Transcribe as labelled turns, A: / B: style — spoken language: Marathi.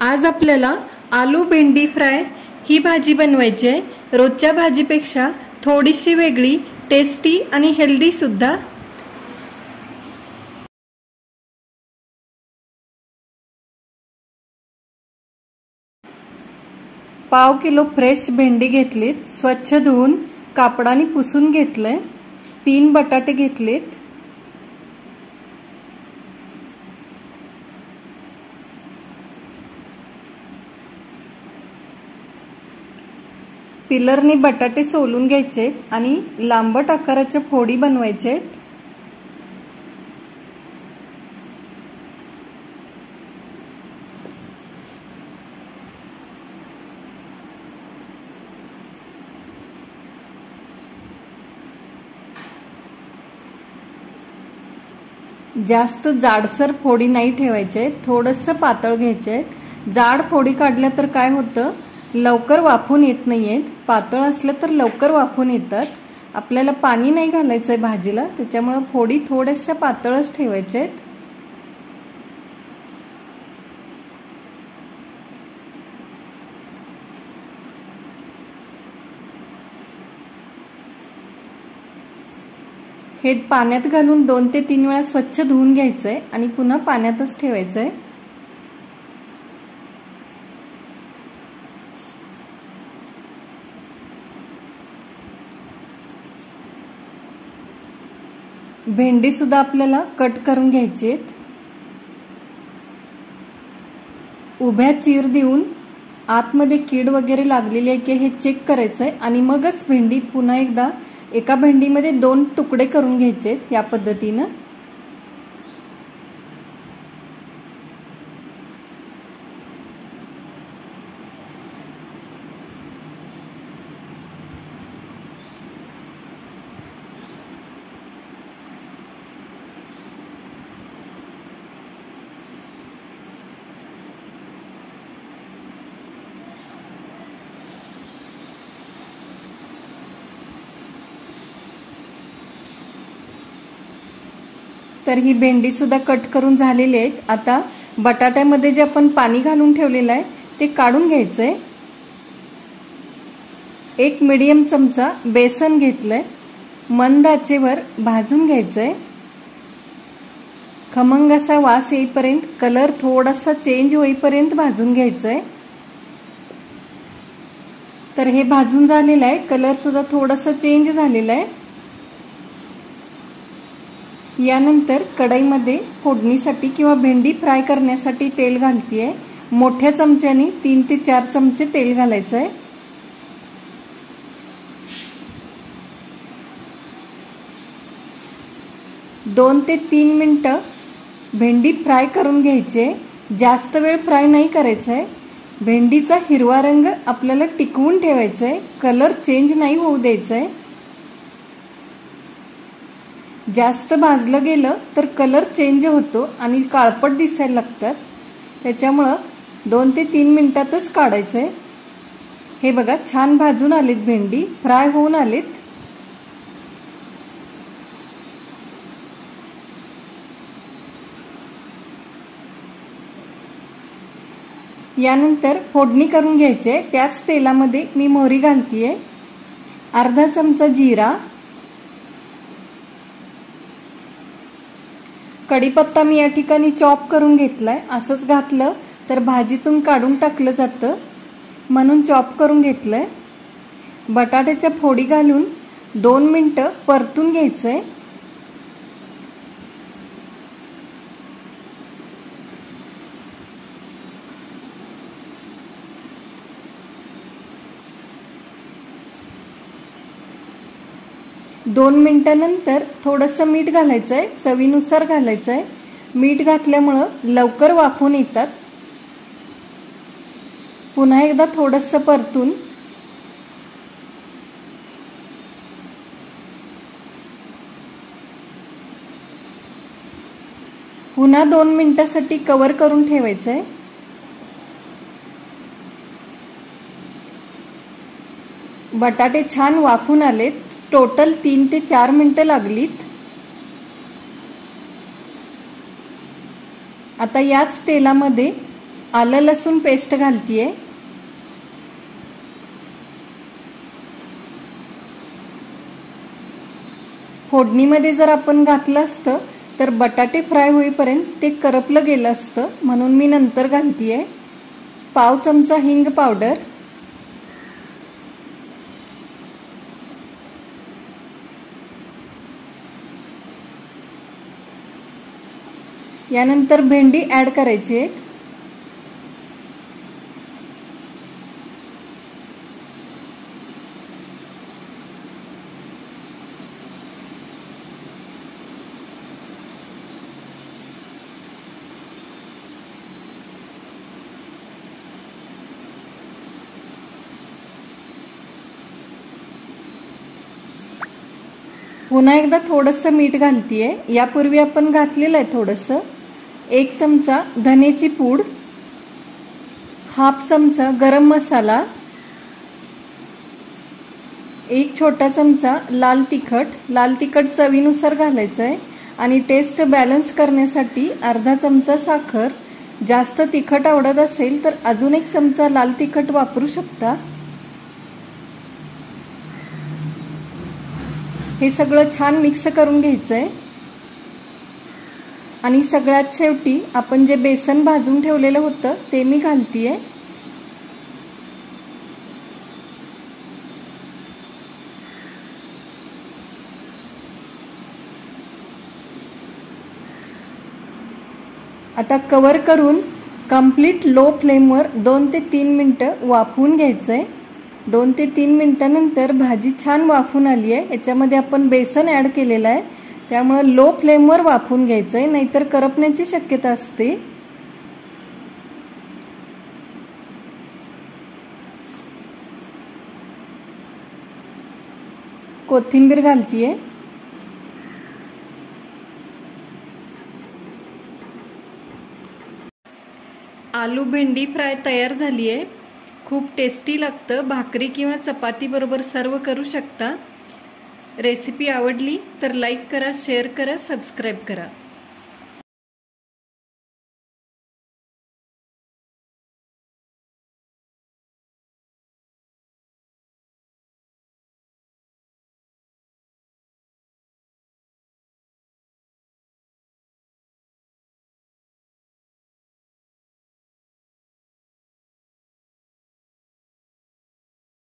A: आज आपल्याला आलू भेंडी फ्राय ही भाजी बनवायची आहे। रोजच्या भाजीपेक्षा थोडीशी वेगळी, टेस्टी आणि हेल्दी सुद्धा। पाव किलो फ्रेश भेंडी घेतलीत, स्वच्छ धुवून कापडाने पुसून घेतले। 3 बटाटे घेतलेत। पिलरनी बटाटे सोलून घ्यायचे आणि लांबट आकाराच्या फोडी बनवायचे। जास्त जाडसर फोडी नाही ठेवायचे, थोडंसं पातळ घ्यायचे। जाड फोडी काढल्या तर काय होतं, लवकर वाफून येत नाहीयेत। पातळ असलं तर लवकर वाफून येतात। आपल्याला पाणी नाही घालायचंय भाजीला, त्याच्यामुळे फोडी थोड्याशा पातळच ठेवायचे। हे पाण्यात घालून 2 ते 3 वेळा स्वच्छ धुवून घ्यायचंय आणि पुन्हा पाण्यातच ठेवायचंय। भेंडी सुद्धा आपल्याला कट करून घ्यायची आहे। उभ्या चीर देऊन आतमध्ये कीड वगैरे लागलेली आहे की हे चेक करायचंय आणि मगच भेंडी पुन्हा एकदा एका भेंडीमध्ये 2 तुकडे करून घ्यायचे या पद्धतीने। तर ही भेंडी सुद्धा कट करून झालेली आहे। आता बटाट्यामध्ये जे आपण पाणी घालून ठेवलेलं आहे ते काढून घ्यायचंय। 1 मीडियम चमचा बेसन घेतलंय, मंद आचेवर भाजून घ्यायचंय। खमंग असा वास येईपर्यंत, कलर थोडासा चेंज होईपर्यंत भाजून घ्यायचंय। तर हे भाजून झालेलं आहे, कलर सुद्धा थोडासा चेंज झालेला आहे। यानंतर कढईमध्ये फोडणीसाठी किंवा भेंडी फ्राय करण्यासाठी तेल घालतीये। मोठ्या चमच्याने 3 ते 4 चमचे तेल घालायचंय। दोन ते 3 मिनिटं भेंडी फ्राय करून घ्यायची। जास्त वेळ फ्राय नाही करायचंय। भेंडीचा हिरवा रंग आपल्याला टिकवून ठेवायचाय, कलर चेंज नाही होऊ द्यायचाय। जास्त भाजलं गेलं तर कलर चेंज होतो आणि काळपट दिसायला लागतात, त्याच्यामुळे 2 ते 3 मिनिटातच काढायचंय। हे बघा, छान भाजून आलीत भेंडी, फ्राय होऊन आलीत। यानंतर फोडणी करून घ्यायचे। त्याच तेलामध्ये मी मोहरी घालतीये, अर्धा चमचा जिरा, कढीपत्ता मी या ठिकाणी चॉप करून घेतलाय। असंच घातलं तर भाजीतून काढून टाकलं जातं, म्हणून चॉप करून घेतलंय। बटाट्याच्या फोडी घालून 2 मिनिटं परतून घ्यायचंय। दोन मिनिटांनंतर थोडंसं मीठ घालायचंय, चवीनुसार घालायचंय। मीठ घातल्यामुळं लवकर वाफून येतात। पुन्हा एकदा थोडंसं परतून पुन्हा 2 मिनिटांसाठी कव्हर करून ठेवायचंय। बटाटे छान वाफून आलेत, टोटल 3 ते 4 मिनिटं लागलीत। आता याच तेलामध्ये आलं लसूण पेस्ट घालतीये, फोडणीमध्ये जर आपण घातलं असतं तर बटाटे फ्राय होईपर्यंत ते करपलं गेलं असतं, म्हणून मी नंतर घालतीये। पाव चमचा हिंग पावडर, यानंतर भेंडी ऍड करायची आहे। पुन्हा एकदा थोडंसं मीठ घालतीये, यापूर्वी आपण घातलेलं आहे थोडंसं। 1 चमचा धनेची पूड, हाफ चमचा गरम मसाला, 1 छोटा चमचा लाल तिखट चवीनुसार घालायचं आहे आणि टेस्ट बॅलन्स करण्यासाठी अर्धा चमचा साखर। जास्त तिखट आवडत असेल तर अजून 1 चमचा लाल तिखट वापरू शकता। हे सगळं छान मिक्स करून घ्यायचंय आणि सगळ्यात शेवटी आपण जे बेसन भाजून ठेवलेलं होतं ते मी घालतीये। आता कव्हर करून कंप्लीट लो फ्लेमवर 2 ते 3 मिनिटं वाफवून घ्यायचंय। 2 ते 3 मिनिटांनंतर भाजी छान वाफून आली आहे। याच्यामध्ये आपण बेसन ऍड केलेलं आहे, त्यामुळे लो फ्लेमवर वाफवून घ्यायचंय, नाहीतर करपण्याची शक्यता असते। कोथिंबीर घालतीये, आलू भेंडी फ्राय तयार झाली आहे। खूप टेस्टी लागतं, भाकरी किंवा चपाती बरोबर सर्व करू शकता। रेसिपी आवडली तर लाईक करा, शेअर करा, सबस्क्राईब करा।